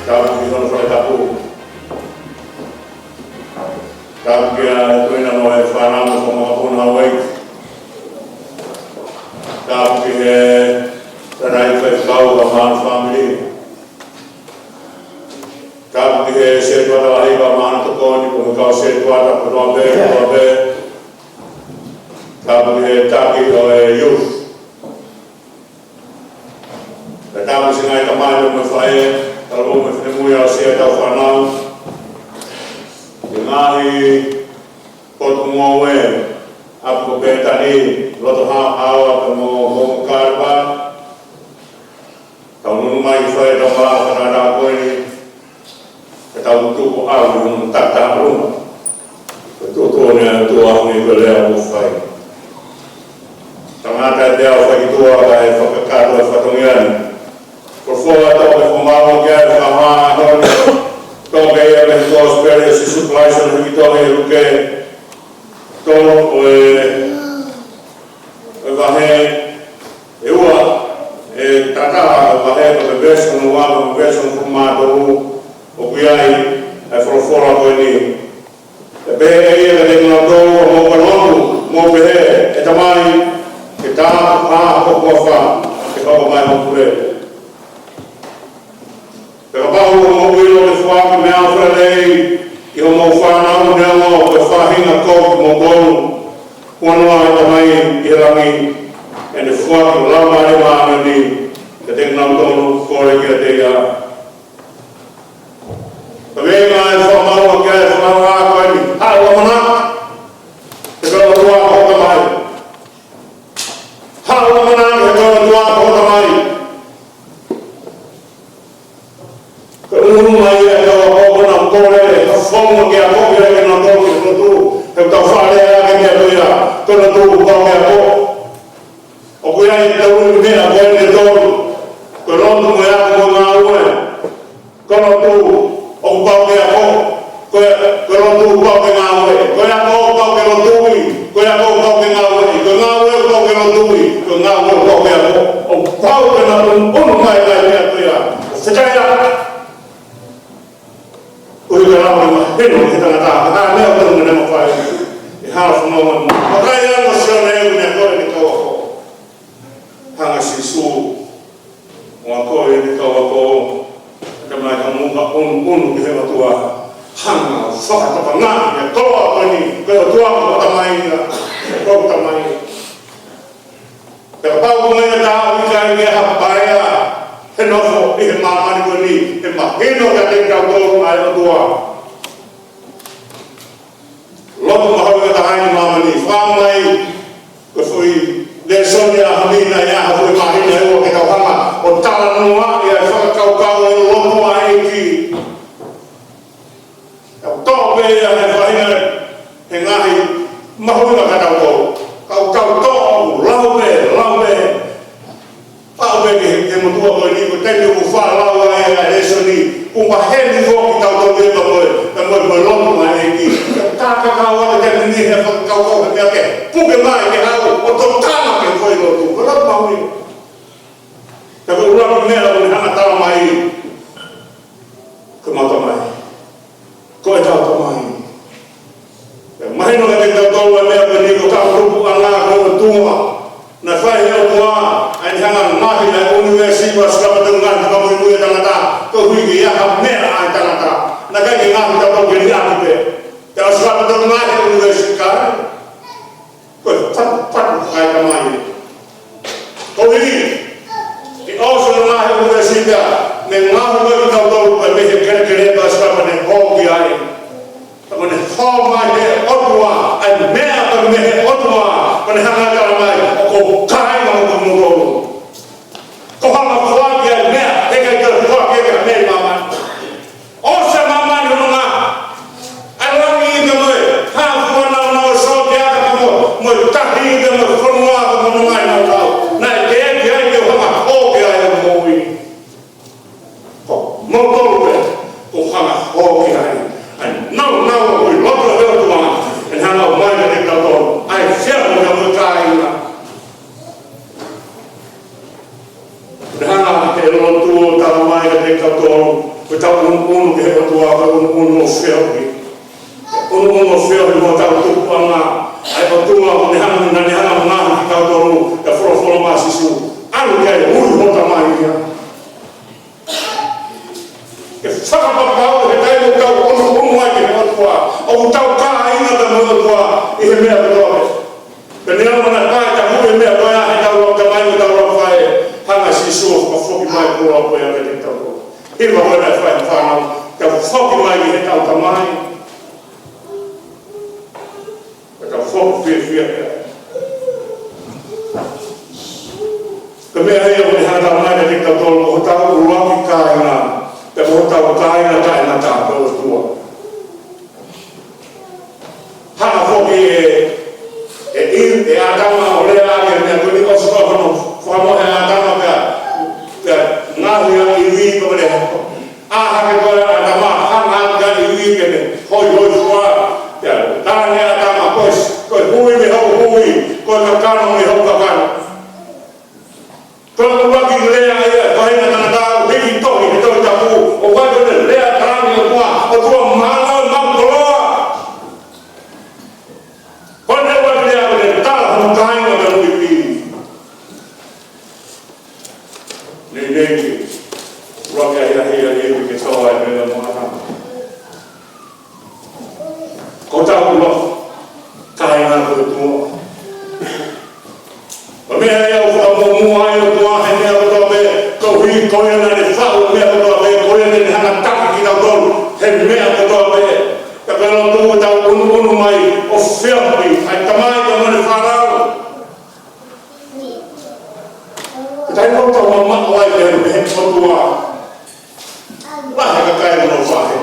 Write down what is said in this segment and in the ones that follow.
Kau bisa nufai tapu. Kau kia tuina noe whanau sama pun hawai. Kau kia terai whai kau ka maan family. Kau kia se tuata ahi ka maan tukoni kung kau se tuata kutua be. Kau kia taki oe youth. Kau singai ka maan me whai. Kalau me whenemuia se tau whanau. Ngahi potu ngowe apu betani loto hawa mo karba tau nunu mai fai tau maa kanada koe tau tuku awu tata rumah tutuone tua ni pelea mo fai tangata dia fai tua kai fakakato fatongian porfoa tau ke fomao kia fama toke ia me tuos peres i supplies on hikitohe ruke tono vahe e ua e tata vahe ko te beso no wama beso no fumato o kuiai e forofora koe ni e pehe e ia te ngā tō mo kanonu mo pehe e tamai ke tā a hokua wha ke hoko mai mo kure Pero pau mo wilo le fuaki mea whalei i ho mo whanau nea mo ke whahinga kōk mo bonu kuanua e tamai i rangi e ne fuaki lama e maana ni ke te ngau tonu kore kia te ia. Pawega e whamau a kia e whamau a koe ni hao amana te kaua tua hota mai. Hao amana te kaua tua hota mai. Unu mai e kaua koko na kore, ka whonga kia koki reke na toki kono tu, te tau whare ake kia tuia, kono tu kukau kia koko. O kuia i te unu mea koe ni toru, koe rondu mo ia ko ngā ue, kono tu o kukau kia koko, koe rondu kukau kia ngā ue, koe a koko kukau kia no tui, koe a koko kukau kia ngā ue, koe ngā ue kukau kia no tui, koe ngā ue kukau kia koko, o kukau kia na unu mai kia tuia, o whikaya, Ui ka rau ma hino ki tangata, ka mea tonu me nema whai, i hara whanau. Makai ango sio na eu mea kore ni kaua ko. Hanga si su, ngā kore ni kaua ko, ka mai ka munga unu ki hewa tua. Hanga, whakatapa ngā, mea toa koe ni, koe tua ko tamai nga, koe tamai. Peka pau ko mea tā, wika i mea hapa parea, he nofo i he mamani koe ni, he mahino ka te kau tōru ai o tua. Lopo mahau ka tahaini mamani, whamai, koe fui, le sonia hamina i aha fui mahina e ua ke tau hanga, o tala nua i ai whakakaukau e lopo a eki. Kau tōpe i a he whahina, he ngahi, mahau ka tau tōru. Kau tōru, laupe, ke motua koe ni ko tene ko whālaua e a resoni kung waheni whoki tau tau tēpa koe ka moe koe lomu mai e ki tāka kāua te tene ni he whakakau he ke puke mai ke hau o tō tāna ke koe lotu ko rapu maui ka koe urapu mea o ni hana tala mai ko mata mai koe tau tau mai mahino ke te tau e mea koe ni ko tau rupu anā koe tua na whai heo tua ai hanga mahi na university wa skapa dengan ka mo mu tangata ko hui ki ya mera ai tangata na ka ki ngam ta ko ni ati pe ta skapa dengan university ka ko pat ai ka mai ko ni di also na university ka ne ngam ko ka to ko me ke kere ba skapa ne ko ki ai ta mo ne ho mai ne otwa ai mera ko me otwa ko ne hanga ka mai ko kai ma ko mo ko hama whaki ai mea, teka i tera whaki eka mea mama. Osa mama ni runga, ai rangi i ka moe, ha unu ke tua unu feo unu feo mo ta tu panga ai ko tu ma ne han na ne han na ka to ka fro ma sisu anu ke unu mo ta mai ya ke fa ba ba ke dai mo ka unu mai ke tua o ta ka ina da mo tua e me to ke ne na ka ta mo me to ya ha ta ro ka mai ta ro fa e ha sisu ko fo ki mai ko ro ko ya ke ta ro e va na fa na ka fo ki mai ke ta ta mai ka fo fi ka me ai o ne ha ta mai ke ta to o ta ro ki ka ina te mo ta ka ina ta ko tua ha fo ki e atama o le a ke me ko ni ko so no fa mo e atama ka na ria i wi ko le a ha ke ko atama ha na ga i wi ke ne hoi fwa ya ta ne atama ko hui me ho hui ko ka no me ho ka ko wa ki le a ya ko ina na ta de ki to ni to ta ku o wa ko le a ta ni ko o to ma la ma ko ko ne wa le a le ta ho ka ina na wi wi ne ki wa ka ya ya ke so ai me na ma ta ko ta ku lo ka ina ko to o me ya o mo ai o to ai me o to me ko wi ko ya na le fa o me o to me ko ya ne ha ta ki na do he me o to me ka ka no tu ta unu mai o fe ai ai ta mai ko me fa ra ta no to ma ai le me o to wa ha ka no fa he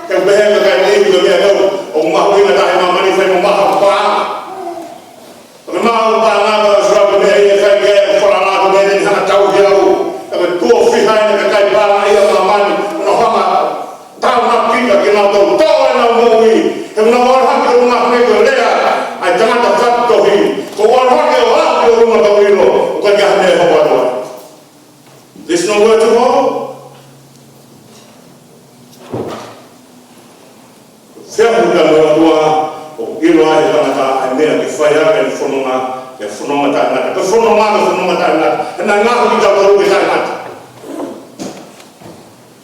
ka be ka ni ko me no o ma wi na ta ma ni fa ma ha pa ma pa na ba so ba me ai fa ke fora na ko me ni ha ta u ya u ka to fi ha ni ka kai ba ai ma ma ni no ha ma ta ma pi ka ke na to na mo wi ke na wa ha ke ma me ko le ai ta ma ta fa to hi ko wa ha ke wa ko ma ta wi no ko ka ha ne ho wa do there's nowhere to go se ha ka no wa ilo ai ta ai me ke fa ya ke fono ma ta na ke fono ma ta na nga ho ta ko ke ta na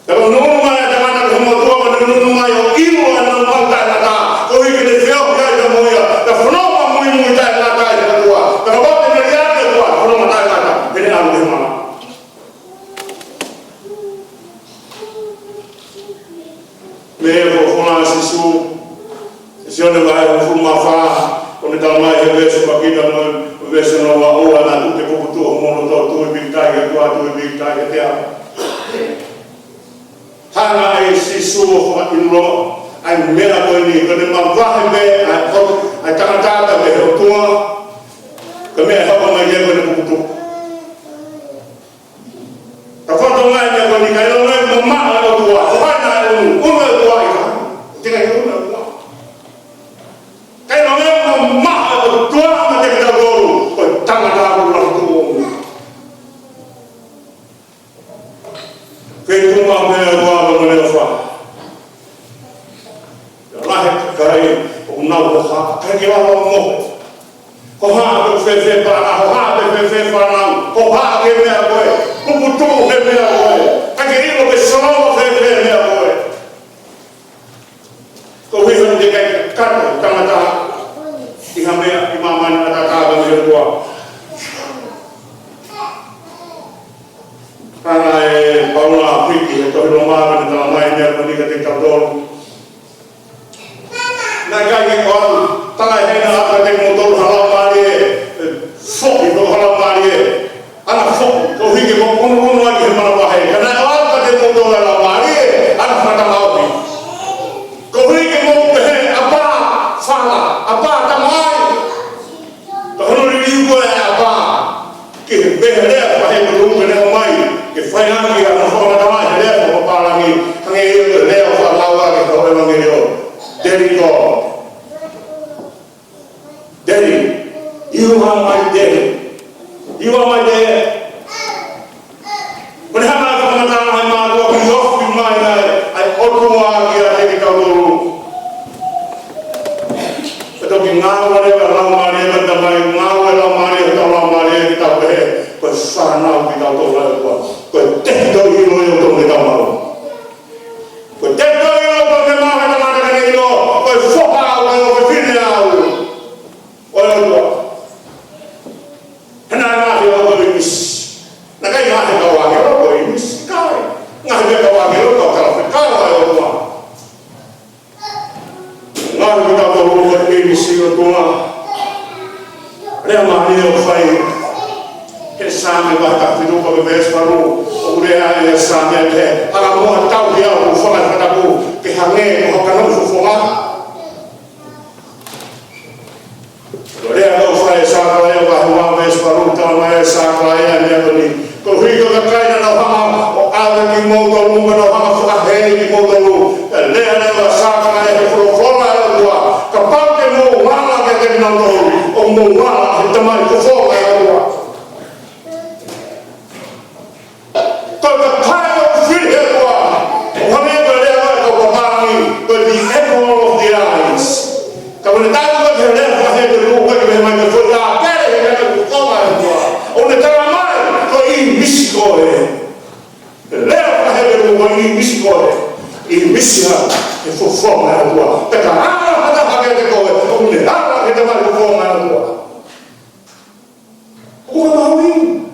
ta no ma ta na ko mo to ma no ma yo ilo na ma ta na ta ko i ke ne fe o ka ta mo ya ta fono ma mu ta na ta ya ko ta ba te ne ya ke ko fono ma ta na ta ke ne na mo ma me ko fono sisu se ona vai fu ma fa con il mai che verso pakita no verso no wa o na tutte ko tu mo no to tu bi ta ke te hana ai si su ho in lo ai mera ko ni ko ma va be ai ta ta be ho tu ko me ha ko ma ye ko ni tu ta fa to mai ne ko ni kai lo mo ma ko tu wa fa na ko me ko ai te ka yo na kai no me ma ko tu ma te ka go ko ta ma ta ko lo tu ke tu ma me ko lo me fa ya la he kai o na ko ha ka ke la mo ko ha ko fe para ko ha fe para ko ha ke me ko ko tu he me ko ka ke ilo ke so no fe me ko wi han de kai ka ta ma ta ihame imaman ata ka ga me ko ana e paula piki to no ma na mai ne ko ni ka te ka do na ga ke ko ta la he na ka te mo to hala ma ni fo ki do hala ma ni ana fo ko hi ke mo ko no wa ke ma wa he kana wa ka te mo to hala ma ni ana fa ta ma o ko hi ke mo he apa fala apa ta mai to no ri ko apa ke be he fa he ko ko ne mai ke fa ya ki ana fa ta mai he ko pa la ni nge le fa la wa ke Ko te toi o ko me maha na mana ka nei no, ko e whoka au e o ke whine au. O e otua. Hena e mahi o ko i misi. Na kai mahi ka wake o ko i misi. Kai. Ngahi me ka wake o ko kala whi kai o e otua. Ngahi me ka wake o ko i misi o tua. Rea mahi o whai. Ke sāme waka whinuka me vesparu. O rea e sāme te. Aga moa tau ki au whanga whataku. Ke hange o haka nufu whonga. Rea o whai sākala e o kahi wā vesparu. Tawa mai e sākala e a mea koni. Ko hui ko ka kaina na hama o awe ki mōtolu. Mana hama whakahei ki mōtolu. Rea reo a sākala e he whorowhora e o tua. Ka pau ke mō wala ke ke mōtolu. O mō wala he tamai ko whora e o tua. But the emerald of the eyes. Kalau kita tahu kan hendak faham dulu bagaimana mereka berdoa, kerana mereka berdoa doa. Orang teramai kau ini misi kau. Hendak faham dulu kau ini misi kau. Ini misi lah, itu forma doa. Tapi apa ada bagian kau? Orang apa kita mahu forma doa. Orang mahu ini.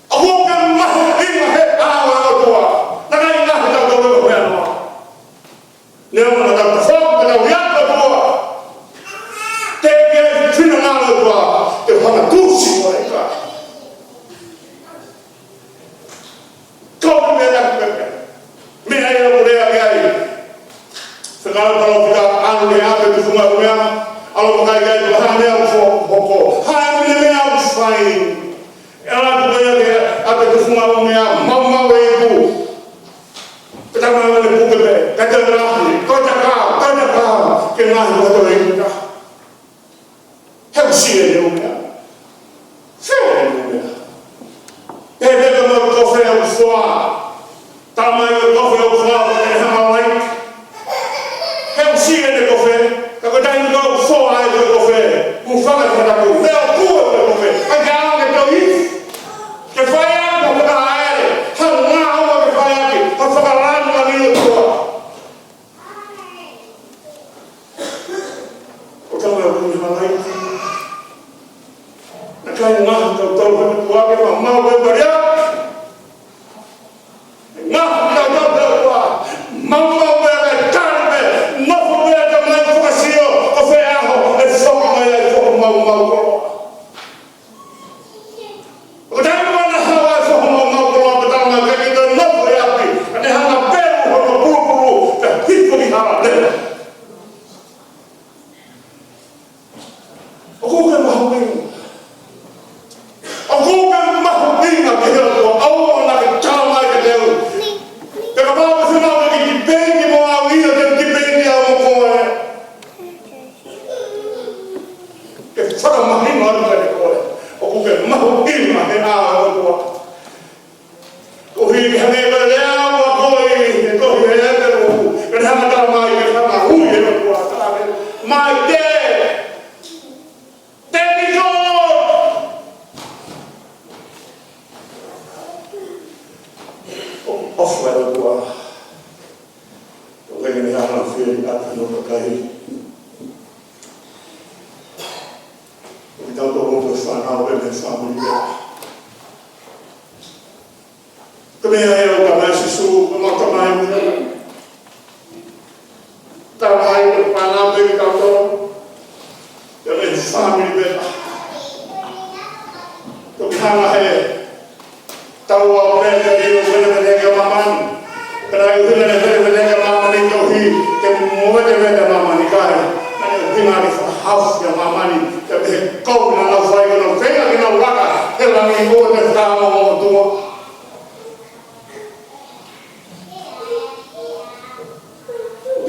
Orang mahu ini awal doa. Tak ada yang kita tahu doa. Nemo na ta fo na uya ko te ke fina na lo ko te hana tusi ko ka ko me na me ai o re ai se ka pa lo ka anu ne a te fuma ko ya alo ko kai kai ha ne fo ko ha me me a fai ela ko ya a te fuma ko ya mamma we ku Pertama kali buka kata rapi, kata kau, kenal kata ini. Harus sih dia. Saya dia. Dia kemana kafe yang suah, tamai kafe yang suah, dia hamai. Harus sih dia kafe. Kalau dah ini kau suah itu kafe, bukan kata aku. Dia kuat kafe. Agak kita ini, kefaya kau kata air, hanya awak kefaya ni, kau sekarang Kau ngah kau tahu tua ke mau berbaya, ngah kau tahu tua, mau berbicara, mau berbicara dengan fokasio, kau faham? Esok mau. Udah mana hawa esok mau pertama kita nak berapi, ada hal baru buru, itu diharap. Aku kan mahu ini. Aku kan mahu ingat kehidupan tua. Awak nak calon ke dia. Kalau bapa semua lagi dibenci mau awil dan dibenci awak kau. Kepada mahir mahu jadi kau. Aku kan mahu ingat kehidupan tua. Kau ini hanya berdia awak kau ini. Kau ini hanya terus. Kerana tak mahu kerana hujan tua. Mahu Offwell tua, orang ini akan feel akan berkait. Kita tahu bersama orang bersama dia. Kemudian orang masih suruh memotong ayam, tamai berpanah bagi kau, jadi family bela. Kemudian ayam. Tahu apa yang jadi benar-benar maman, kerana itu benar-benar maman itu hi, kemudian benar-benar maman ikai, kerana itu nari house yang maman ini, tapi kau nak fai kau nak fai kau nak waka, kerana itu benar tahu mau tua.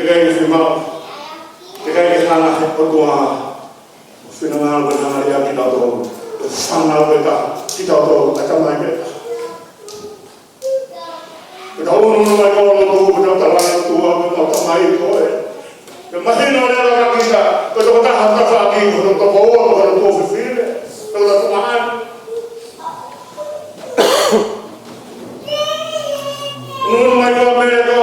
Tiga ini hana berdoa, final benar dia kita tahu, final kita tahu macam mana. Kau nak kau tu, kau tak tua, kau tak main kau. Kemahin orang kita, kau tak hantar lagi, kau tak bawa, kau tak fulfill, kau tak tuan. Nak kau mereka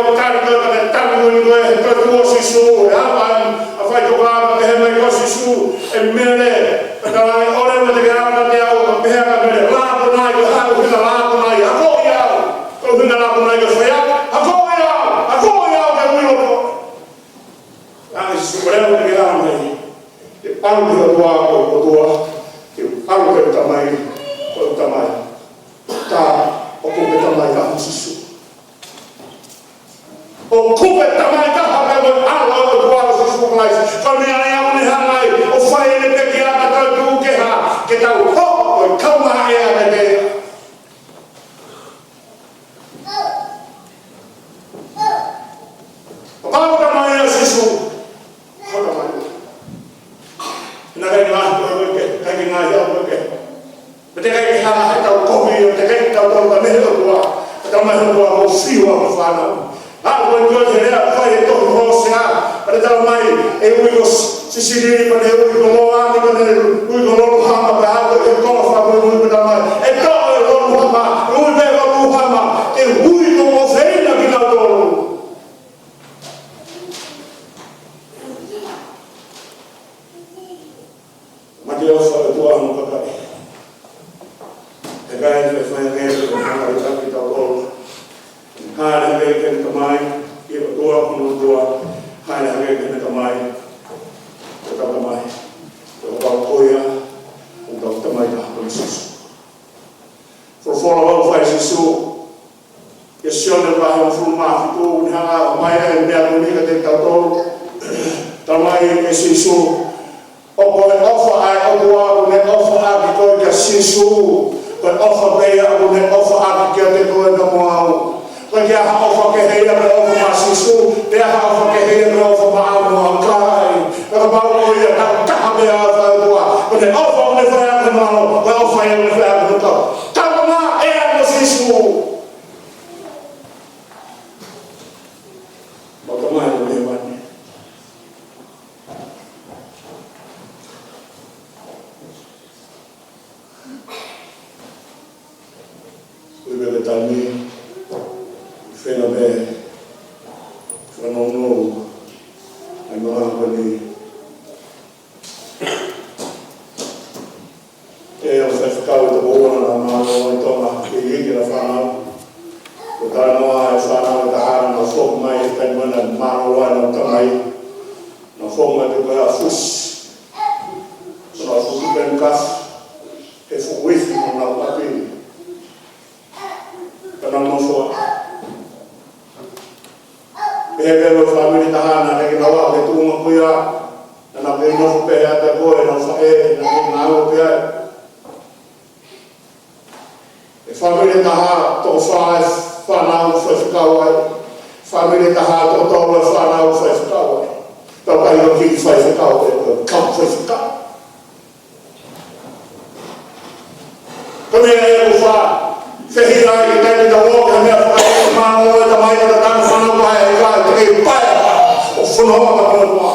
O kupe tamai taha me voi ala o tuala si sukulais. Ka mea ea mani hangai o whai ene peki a katau tūkeha ke tau hoko o kauma ea me te. O kauta mai a sisu. Hota mai. Ina kai ngā hito e weke, kai ngā hia o weke. Me te kai hana hai tau kohi o te kai tau tau ta mehe o tua. Tau mehe o tua o whiua o whanau. Ako en koe te rea whai e tohu hose a. Pare tau mai e uiko sisiriri pane uiko moani pane uiko lolu hama pa ako e kono whamu uiko tau mai. E tohu e lolu hama, uiko e lolu hama, e uiko o wheina ki tau tolu. Maki o whai tua anu kakai. Te kai e whai rea te whanau i taki tau tolu. Haere hake kene tamai, i o tua kunu tua, haere hake kene tamai, o tau tamai, o tau koia, o tau tamai taha kone sisu. Whorwhora wau whai sisu, e sione wahi o whuru mahi tū, ni hanga o mai e mea kunika te tau tolu, tamai e sisu, o koe ofa ai o tua, kune ofa aki koe kia sisu, koe ofa beia, kune ofa aki kia te koe na moau. Koe kia haofa ke heia me ofa ma sisu, te haofa ke heia me ofa ma amu a kai. Kaka pao o ia kaka kaha mea a whai tua. Koe ofa o ne whai ake mano, koe ofa ia ne whai ake mano. Kaka ma e ake sisu. Maka mai o me wani. Uibebe tani. Whena me, whanongo, ai maha koni. E o whewhakau te bōna na mālo i tonga ke hiki na whanau. Ko tā noa e whanau e tahara na whok mai e kai mana mālo wai na tamai. Na whok mai te koe a fus. So na whuku pen kaf, he whuwithi mo na wapi. Kana mawhua. Peheke lo whamiri tahana heke na wā he tūma kuia na pe nofu pehe a te koe na whae na ke ngā ua pehe. E whamiri taha tō whae whanau whaiwhikau ai. Whamiri taha tō tōre whanau whaiwhikau ai. Tau kai o ki whaiwhikau e kau whaiwhikau. Kami e u wha whehira i te tēti ta wōke mea whae māngo e ta mai ta tāna whanau pai e kai te kei pai o whunoa ta koe mua.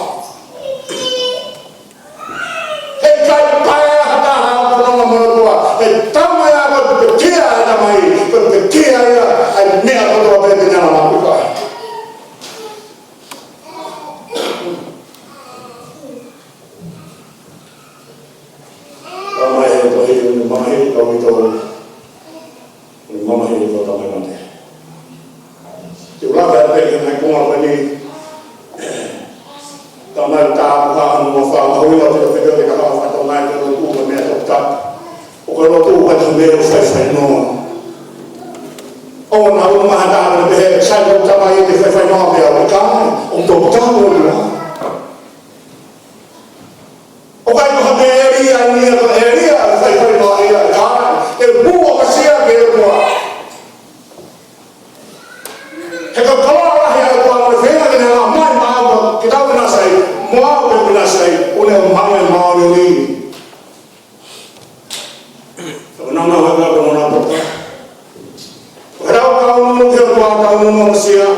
Hei kai pai a hataha o whunoa moe tua. Hei tau mai a koe pe kia e ta mai, pe kia ia ai mea kotoa pe te nana mapu kai. Tau mai e to hei unu mahi tau i tau mama hei tō tamai mate. Te uraka e peke mai kunga pani tamai tāpu hānu mō whāmahui o te whika te kahawa whato mai te rotu ka mea tō tak. O ka rotu ka te mea o whaiwhai noa. O nā unu maha tāpana pehe, sai tō tamai e te whaiwhai noa mea o kāne, o tō tāpu o nua. O kai koha me eria nia ko eria whaiwhai noa ia kāne, e mua ka sia ke e mua. He ka kalarahi a kua o whenga kene ngā mai māua ki tau kina sei, mua o kina sei, o ne o mawe mawe ni. Ka nana haka ka mona toka. O he rau ka unu ki o kua ka unu o sia,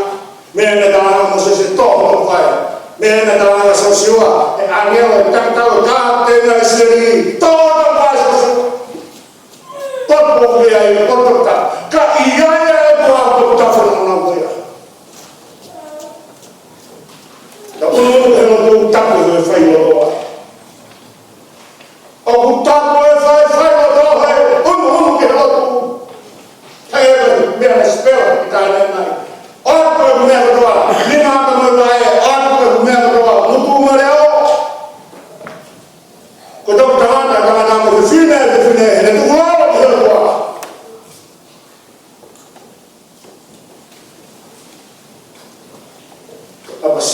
mea ne tāna mo se toho o whai. Mea ne tāna sa siua, e angelo e takatau ka tēnā i siri, tōna whai sa siua. Topo kia i totoka, ka iaia e kua o tawhana ngā kuia. Ka unu he no tū tapu e whai o toa. O ku tapu e whai o toa he, unu ke o tū. Hei e mea ne spela ki tāne nai. Oako e mea o toa, lima aka mo lai e, oako e mea o toa, nuku ma reo. Ko tau tamata, tamata mo te whine, he ne tuku lalo ki o toa.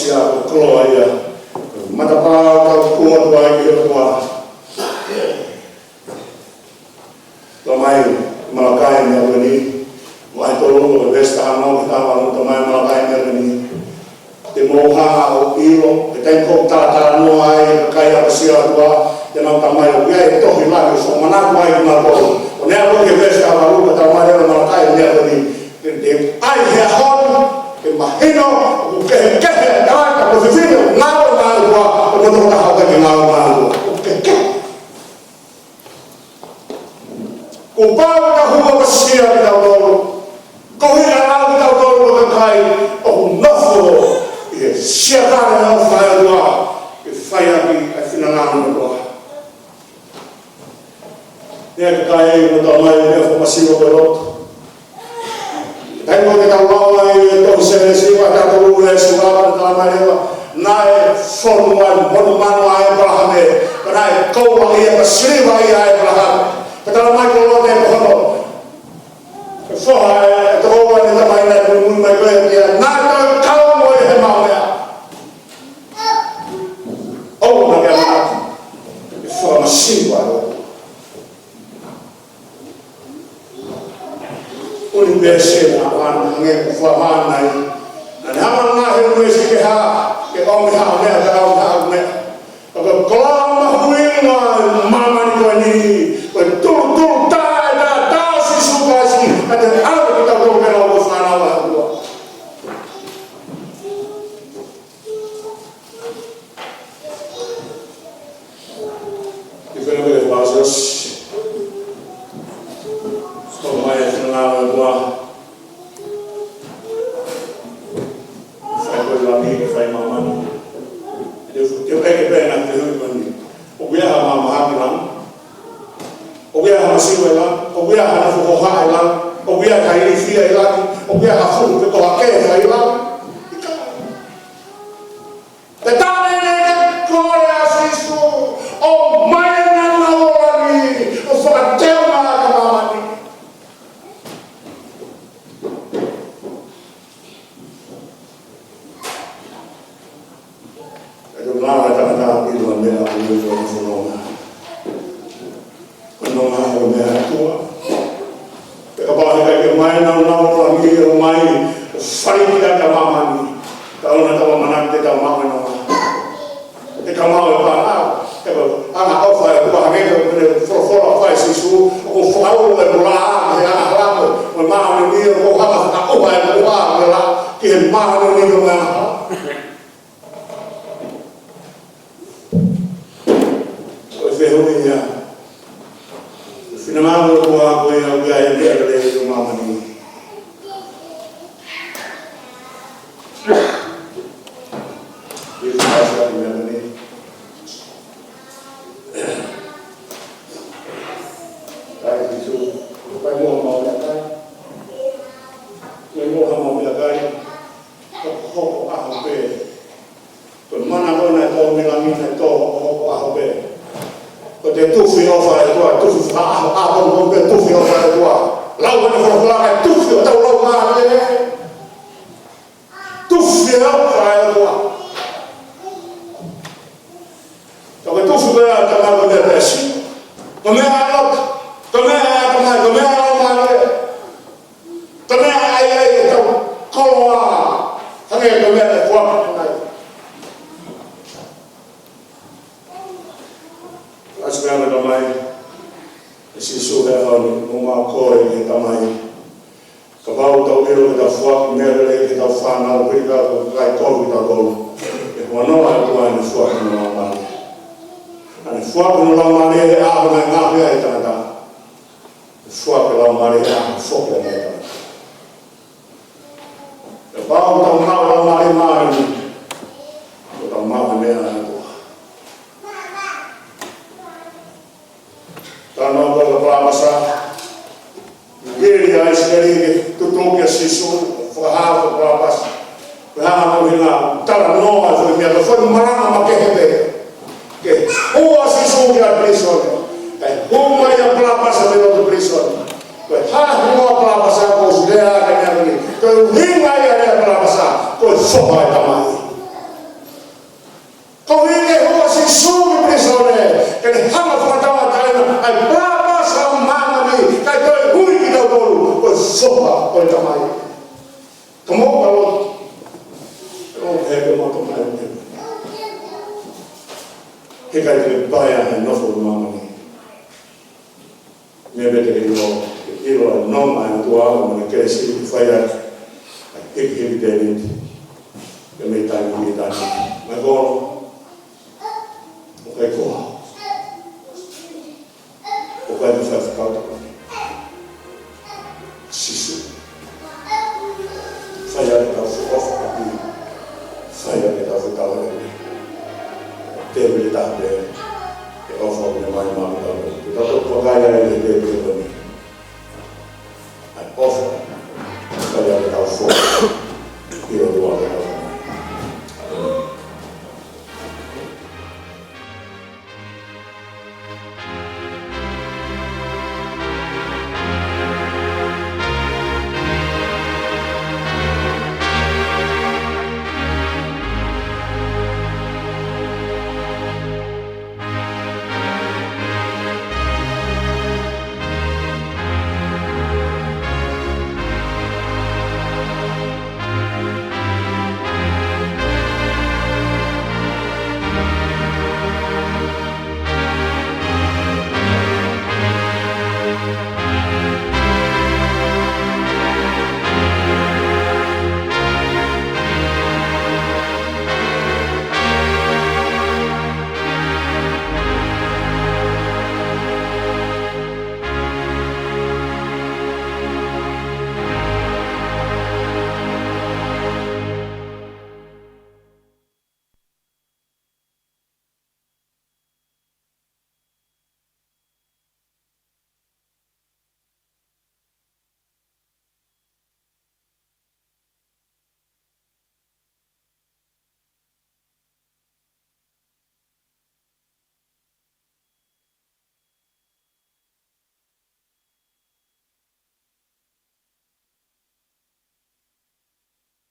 pasia keloa ia mata pau kuat baik itu kuat tomai malakai yang ini mai tolong besta amo kita malu tomai malakai yang ini temoha au ilo ketenko tata no ai kaya pasia tua jangan tamai dia itu hilang so mana mai malu one aku ke besta malu kata mai malakai yang ini de ai ya hon ke mahino ke kata ko fino ngao ngao ko no ta ha ke ngao ngao ke ko pa ka hu pasia kita dolo ko ira ngao kita dolo ke kai o nofo e sia ka na fa do ke fa ya ki afina ngao do ne kai no ta mai ne fo pasia ko Tengo que trabajar y entonces si va a dar un resultado de la manera nae formuan bonumano a Abraham nae kau ia pasriva ia Abraham kata mai ko te kono so ha trova ni ta mai na mun mai ko ia na kau mo e mau ya oh na ga na so masiva universidade awan nge kufaman nai na haman na universidade ke ha ke om ha ne ka om ha ne ko klama huinga mama ni ko ni ko tu ta si sugasi ada apa kita ko ke no fana wa dua Diferente de vasos he kai te paia he nofo mamani. Me bete ilo noma e tua au mane kere si ki whaia hiki te niti. E me tani hiki tani. Mai kono, o kai koha. O kai te whaiwhakauta koni. Sisu. Whaia ke tau whukofa kapi. Whaia ke tau whakauta koni. Te wili taha pere.